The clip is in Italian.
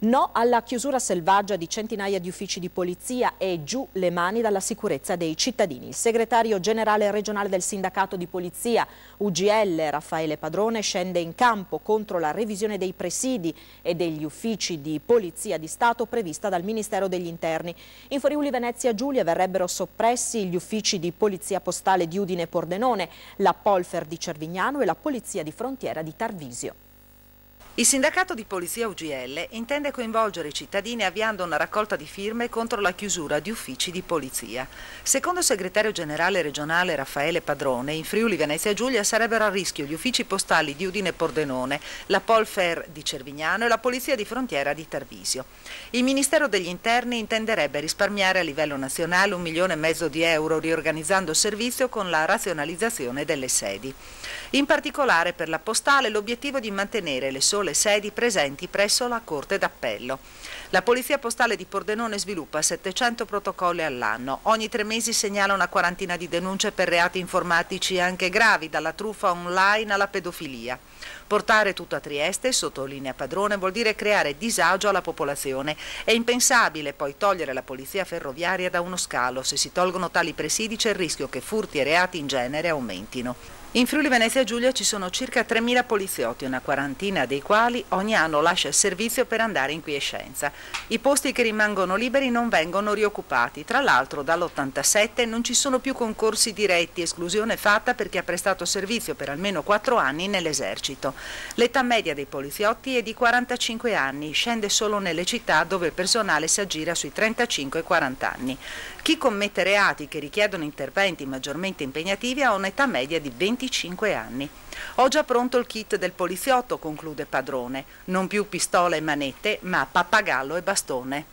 No alla chiusura selvaggia di centinaia di uffici di polizia e giù le mani dalla sicurezza dei cittadini. Il segretario generale regionale del sindacato di polizia UGL, Raffaele Padrone, scende in campo contro la revisione dei presidi e degli uffici di polizia di Stato prevista dal Ministero degli Interni. In Friuli Venezia Giulia verrebbero soppressi gli uffici di polizia postale di Udine e Pordenone, la Polfer di Cervignano e la polizia di frontiera di Tarvisio. Il sindacato di polizia UGL intende coinvolgere i cittadini avviando una raccolta di firme contro la chiusura di uffici di polizia. Secondo il segretario generale regionale Raffaele Padrone, in Friuli Venezia Giulia sarebbero a rischio gli uffici postali di Udine e Pordenone, la Polfer di Cervignano e la polizia di frontiera di Tarvisio. Il Ministero degli Interni intenderebbe risparmiare a livello nazionale 1,5 milioni di euro riorganizzando il servizio con la razionalizzazione delle sedi. In particolare per la postale l'obiettivo è di mantenere le sole sedi presenti presso la Corte d'Appello. La Polizia Postale di Pordenone sviluppa 700 protocolli all'anno. Ogni 3 mesi segnala una quarantina di denunce per reati informatici anche gravi, dalla truffa online alla pedofilia. Portare tutto a Trieste, sottolinea Padrone, vuol dire creare disagio alla popolazione. È impensabile poi togliere la polizia ferroviaria da uno scalo. Se si tolgono tali presidi c'è il rischio che furti e reati in genere aumentino. In Friuli Venezia Giulia ci sono circa 3.000 poliziotti, una quarantina dei quali ogni anno lascia il servizio per andare in quiescenza. I posti che rimangono liberi non vengono rioccupati. Tra l'altro dall'87 non ci sono più concorsi diretti, esclusione fatta per chi ha prestato servizio per almeno 4 anni nell'esercito. L'età media dei poliziotti è di 45 anni, scende solo nelle città dove il personale si aggira sui 35-40 anni. Chi commette reati che richiedono interventi maggiormente impegnativi ha un'età media di 25 anni. Ho già pronto il kit del poliziotto, conclude Padrone. Non più pistola e manette, ma pappagallo e bastone.